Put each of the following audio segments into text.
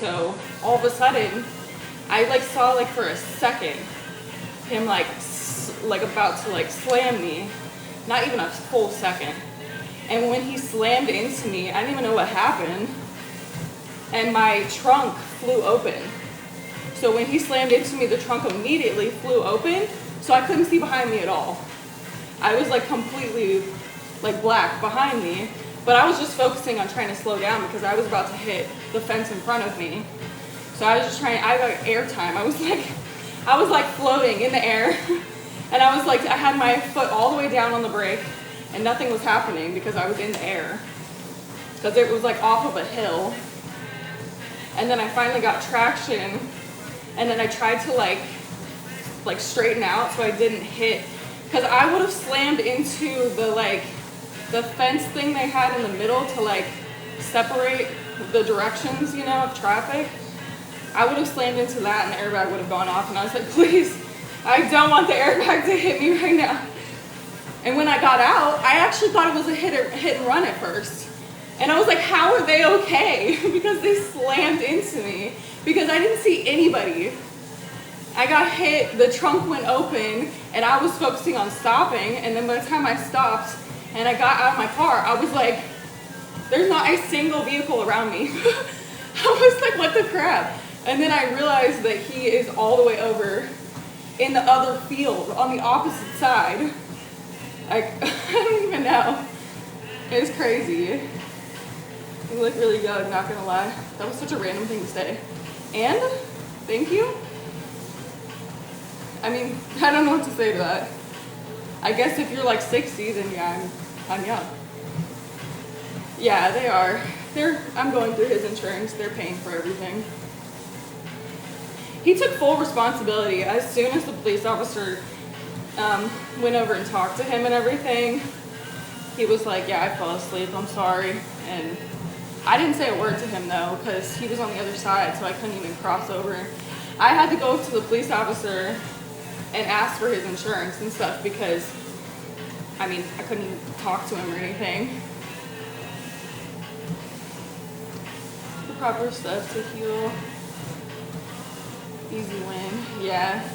so all of a sudden, I like saw like for a second him like about to like slam me, not even a full second. And when he slammed into me, I didn't even know what happened, and my trunk flew open. So when he slammed into me, the trunk immediately flew open, so I couldn't see behind me at all. I was like completely like black behind me, but I was just focusing on trying to slow down because I was about to hit the fence in front of me. So I was just trying, I got air time. I was like floating in the air, and I was like, I had my foot all the way down on the brake, and nothing was happening because I was in the air, because it was like off of a hill. And then I finally got traction, and then I tried to like straighten out so I didn't hit, because I would have slammed into the fence thing they had in the middle to like separate the directions, you know, of traffic. I would have slammed into that and the airbag would have gone off, and I was like, please, I don't want the airbag to hit me right now. And when I got out, I actually thought it was a hit and run at first. And I was like, how are they okay? Because they slammed into me, because I didn't see anybody. I got hit, the trunk went open, and I was focusing on stopping, and then by the time I stopped and I got out of my car, I was like, there's not a single vehicle around me. I was like, what the crap? And then I realized that he is all the way over in the other field on the opposite side. I don't even know. It's crazy. You look really good, not gonna lie. That was such a random thing to say. And thank you. I mean, I don't know what to say to that. I guess if you're like 60, then yeah, I'm young. Yeah, they are. I'm going through his insurance. They're paying for everything. He took full responsibility. As soon as the police officer went over and talked to him and everything, he was like, yeah, I fell asleep, I'm sorry. And I didn't say a word to him though, because he was on the other side, so I couldn't even cross over. I had to go to the police officer and ask for his insurance and stuff, because I mean, I couldn't even talk to him or anything. The proper stuff to heal. Easy win, yeah.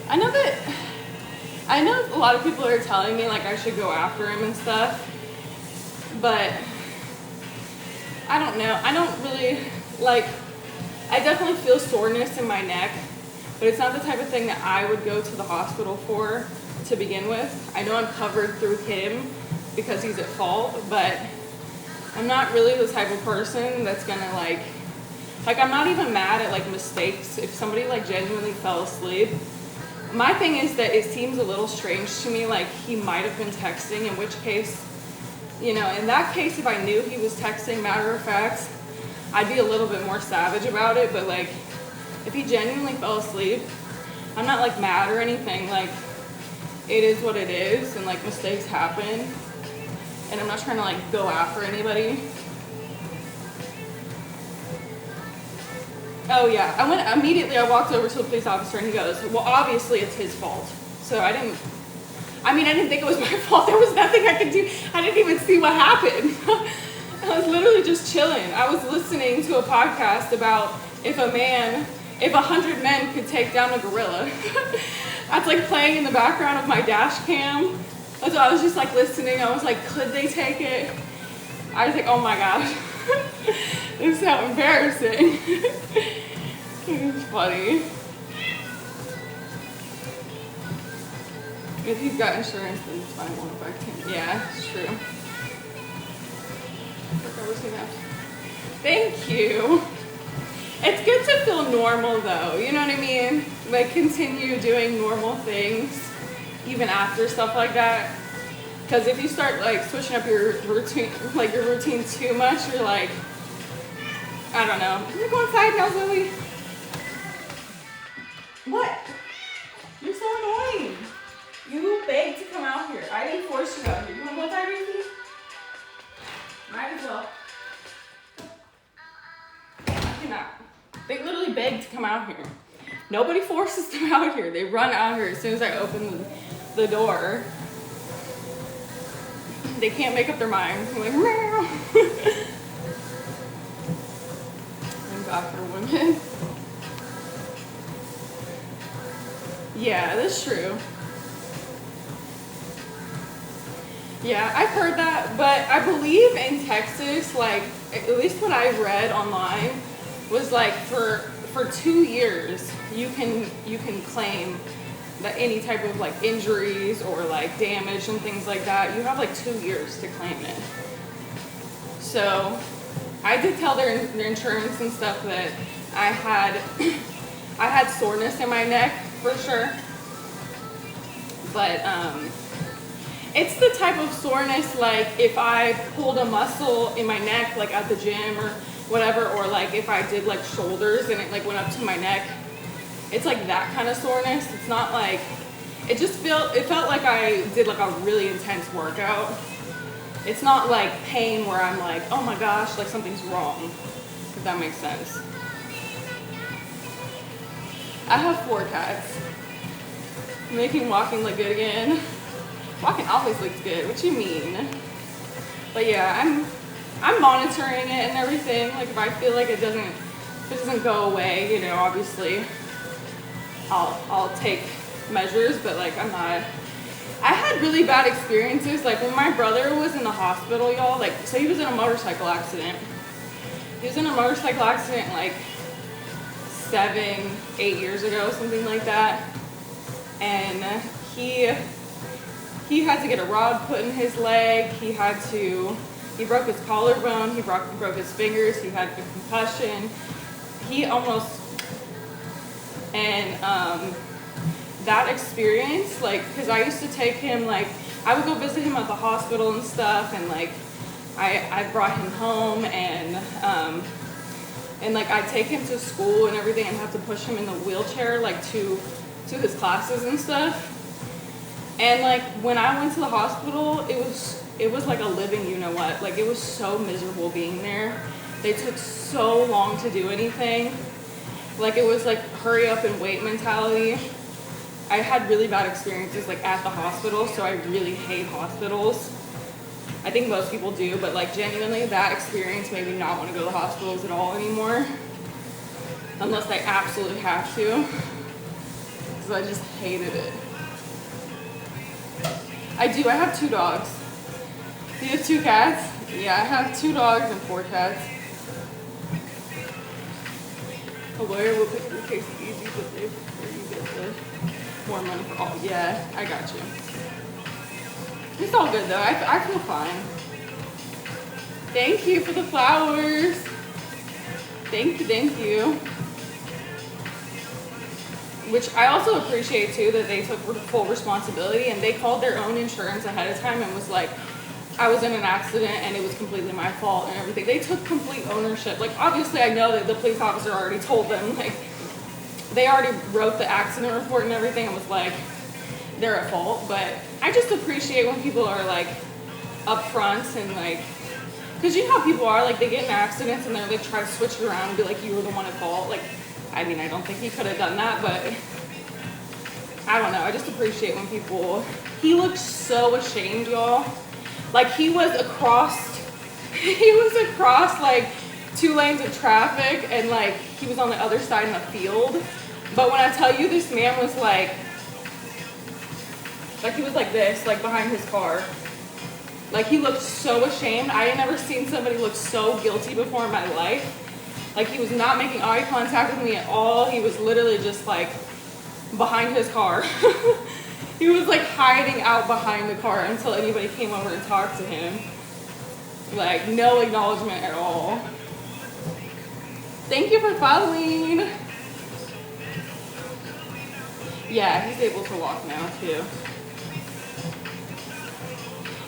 I know a lot of people are telling me like I should go after him and stuff, but I don't know. I don't really like, I definitely feel soreness in my neck, but it's not the type of thing that I would go to the hospital for to begin with. I know I'm covered through him because he's at fault, but I'm not really the type of person that's gonna like I'm not even mad at like mistakes. If somebody like genuinely fell asleep, my thing is that it seems a little strange to me, like he might have been texting, in which case, you know, in that case, if I knew he was texting, matter of fact, I'd be a little bit more savage about it. But like, if he genuinely fell asleep, I'm not like mad or anything. Like, it is what it is, and like mistakes happen, and I'm not trying to like go after anybody. Oh yeah, I walked over to the police officer and he goes, well, obviously it's his fault. So I didn't think it was my fault. There was nothing I could do. I didn't even see what happened. I was literally just chilling. I was listening to a podcast about if 100 men could take down a gorilla. That's like playing in the background of my dash cam. So I was just like listening. I was like, could they take it? I was like, oh my gosh. This is so embarrassing. It's funny. If he's got insurance, then it's fine, it won't affect him. Yeah, it's true. Thank you. It's good to feel normal though, you know what I mean? Like continue doing normal things even after stuff like that. Because if you start like switching up your routine too much, you're like, I don't know. Can you go inside now, Zoe? What? You're so annoying. You begged to come out here. I didn't force you out here. You want to go outside, Reese? Might as well. I cannot. They literally begged to come out here. Nobody forces them out here. They run out here as soon as I open the door. They can't make up their mind. I'm like, meow. bad for women. Yeah, that's true. Yeah, I've heard that, but I believe in Texas, like, at least what I read online was like for 2 years you can claim that any type of like injuries or like damage and things like that, you have like 2 years to claim it. So I did tell their insurance and stuff that I had soreness in my neck for sure, but it's the type of soreness like if I pulled a muscle in my neck like at the gym or whatever, or like if I did like shoulders and it like went up to my neck. It's like that kind of soreness. It's not like, it felt like I did like a really intense workout. It's not like pain where I'm like, oh my gosh, like something's wrong, if that makes sense. I have 4 cats. Making walking look good again. Walking always looks good, what you mean? But yeah, I'm monitoring it and everything. Like if I feel like if it doesn't go away, you know, obviously I'll take measures, but like I had really bad experiences. Like when my brother was in the hospital, y'all, like, so he was in a motorcycle accident. He was in a motorcycle accident like 7, 8 years ago, something like that. And he had to get a rod put in his leg. He broke his collarbone. He broke his fingers. He had a concussion. That experience, like, because I used to take him, like, I would go visit him at the hospital and stuff, and like I brought him home, and like I'd take him to school and everything and have to push him in the wheelchair like to his classes and stuff. And like when I went to the hospital, it was like a living you know what. Like it was so miserable being there. They took so long to do anything. Like it was like hurry up and wait mentality. I had really bad experiences like at the hospital, so I really hate hospitals. I think most people do, but like genuinely that experience made me not want to go to hospitals at all anymore. Unless I absolutely have to. Because I just hated it. I have 2 dogs. Do you have 2 cats? Yeah, I have 2 dogs and 4 cats. A lawyer will pick your case easy, but you get the more money for all. Yeah, I got you. It's all good though. I feel fine. Thank you for the flowers. Thank you. Which I also appreciate too, that they took full responsibility and they called their own insurance ahead of time and was like, I was in an accident and it was completely my fault and everything. They took complete ownership. Like obviously I know that the police officer already told them, like they already wrote the accident report and everything and was like, they're at fault. But I just appreciate when people are like upfront and like, because you know how people are, like they get in accidents and they're like try to switch it around and be like, you were the one at fault. Like, I mean, I don't think he could have done that, but I don't know. I just appreciate when people, he looks so ashamed, y'all. Like he was across like 2 lanes of traffic and like he was on the other side in the field. But when I tell you this man was like he was like this, like behind his car. Like he looked so ashamed. I had never seen somebody look so guilty before in my life. Like he was not making eye contact with me at all. He was literally just like behind his car. He was like hiding out behind the car until anybody came over and talked to him. Like no acknowledgement at all. Thank you for following. Yeah, he's able to walk now too.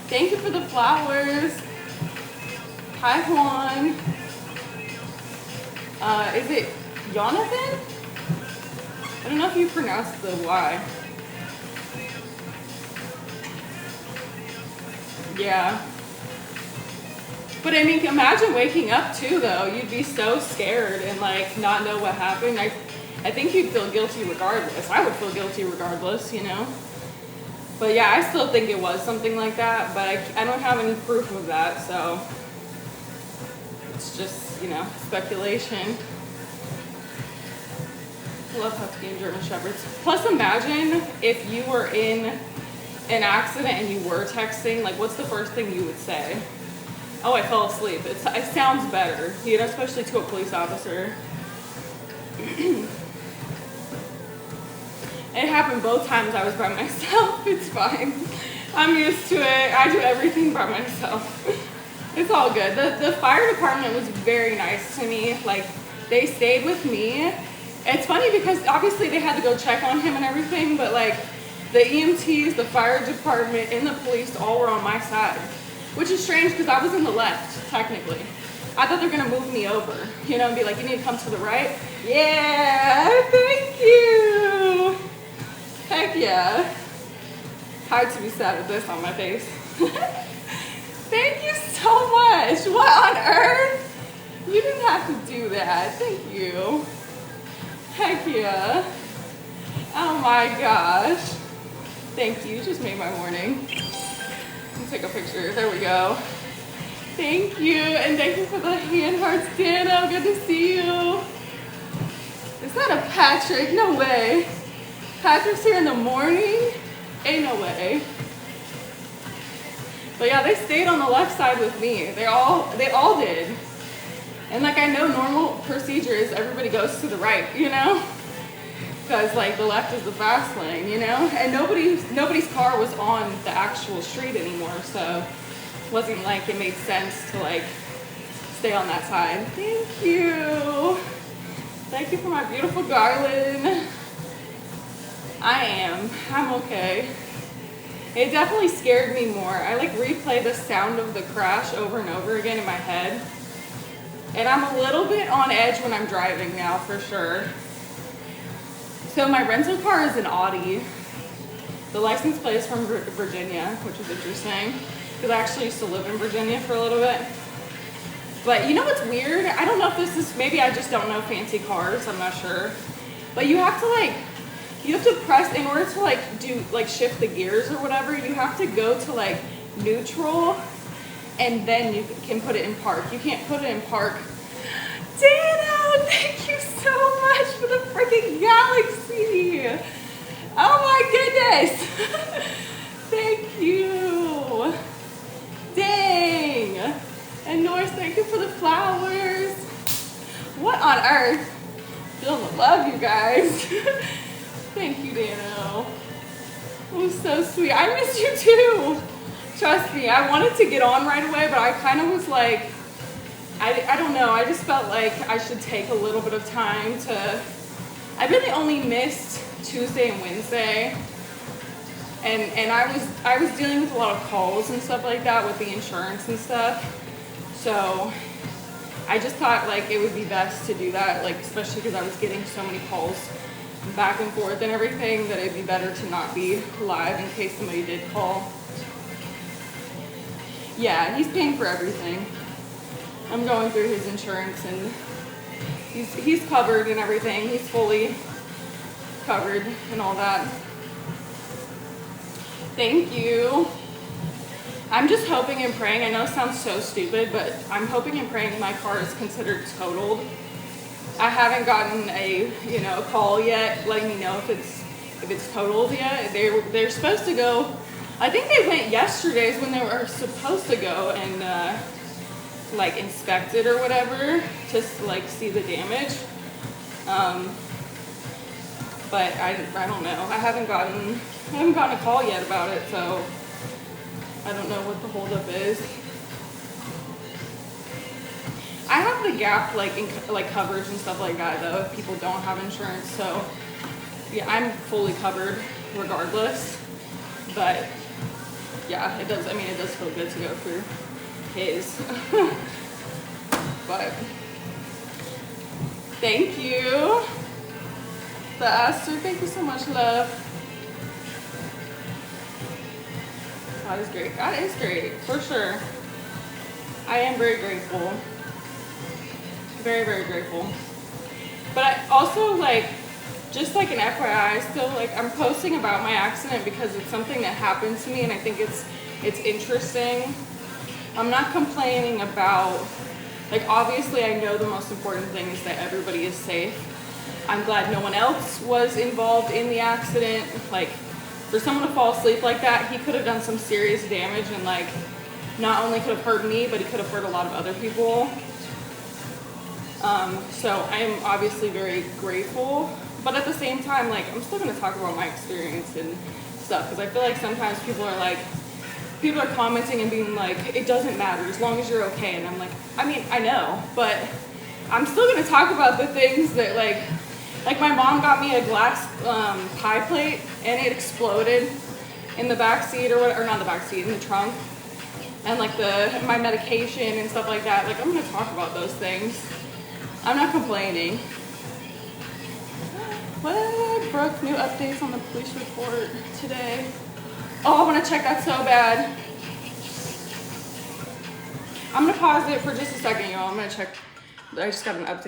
Thank you for the flowers. Hi Juan. Is it Jonathan? I don't know if you pronounced the Y. Yeah. But I mean, imagine waking up too though. You'd be so scared and like not know what happened. I think you'd feel guilty regardless. I would feel guilty regardless, you know? But yeah, I still think it was something like that, but I don't have any proof of that, so it's just, you know, speculation. Love Husky and German Shepherds. Plus, imagine if you were in an accident and you were texting, like what's the first thing you would say? Oh, I fell asleep. It sounds better, you know, especially to a police officer. It happened both times I was by myself. It's fine. I'm used to it. I do everything by myself. It's all good. The fire department was very nice to me. Like, they stayed with me. It's funny because obviously they had to go check on him and everything, but like the EMTs, the fire department, and the police all were on my side, which is strange because I was in the left, technically. I thought they were gonna move me over, you know, and be like, you need to come to the right. Yeah, thank you. Heck yeah. Hard to be sad with this on my face. Thank you so much. What on earth? You didn't have to do that. Thank you. Heck yeah. Oh my gosh. Thank you. Just made my morning. Let me take a picture. There we go. Thank you. And thank you for the hand hearts, Dano. Good to see you. Is that a Patrick? No way. Patrick's here in the morning? Ain't no way. But yeah, they stayed on the left side with me. They all did. And like, I know normal procedure is everybody goes to the right, you know? Because like the left is the fast lane, you know? And nobody's car was on the actual street anymore, so it wasn't like it made sense to like stay on that side. Thank you. Thank you for my beautiful garland. I'm okay. It definitely scared me more. I like replay the sound of the crash over and over again in my head. And I'm a little bit on edge when I'm driving now, for sure. So my rental car is an Audi. The license plate is from Virginia, which is interesting, because I actually used to live in Virginia for a little bit. But you know what's weird? I don't know if this is, maybe I just don't know fancy cars, I'm not sure. But you have to press, in order to like do, like shift the gears or whatever, you have to go to like neutral, and then you can put it in park. You can't put it in park. Dano, thank you so much for the freaking galaxy. Oh my goodness. Thank you. Dang. And Norris, thank you for the flowers. What on earth? Feeling the love, you guys. Thank you, Dano. It was so sweet. I missed you too. Trust me, I wanted to get on right away, but I kind of was like, I don't know. I just felt like I should take a little bit of time to, I really only missed Tuesday and Wednesday. And I was dealing with a lot of calls and stuff like that with the insurance and stuff. So I just thought like it would be best to do that, like especially because I was getting so many calls back and forth and everything, that it'd be better to not be live in case somebody did call. Yeah, he's paying for everything. I'm going through his insurance and he's covered and everything. He's fully covered and all that. Thank you. I'm just hoping and praying. I know it sounds so stupid, but I'm hoping and praying my car is considered totaled. I haven't gotten a call yet letting me know if it's totaled yet. They're supposed to go. I think they went yesterday is when they were supposed to go and like inspect it or whatever to like see the damage. But I don't know. I haven't gotten a call yet about it, so I don't know what the holdup is. I have the gap like coverage and stuff like that though if people don't have insurance, so yeah, I'm fully covered regardless. But yeah, it does feel good to go through his. But thank you. The Aster, thank you so much, love. God is great. God is great, for sure. I am very grateful. Very, very grateful. But I also just like an FYI, still I'm posting about my accident because it's something that happened to me and I think it's interesting. I'm not complaining about, obviously I know the most important thing is that everybody is safe. I'm glad no one else was involved in the accident. Like, for someone to fall asleep like that, he could have done some serious damage, and like, not only could have hurt me, but he could have hurt a lot of other people. So I am obviously very grateful, but at the same time, like, I'm still gonna talk about my experience and stuff, because I feel like sometimes people are commenting and being like, it doesn't matter as long as you're okay. And I'm like, I mean, I know, but I'm still gonna talk about the things that like my mom got me a glass pie plate and it exploded in the back seat or not the back seat, in the trunk. And like my medication and stuff like that. Like, I'm gonna talk about those things. I'm not complaining. What? Brooke, new updates on the police report today. Oh, I want to check that so bad. I'm gonna pause it for just a second, y'all. I'm gonna check. I just got an update.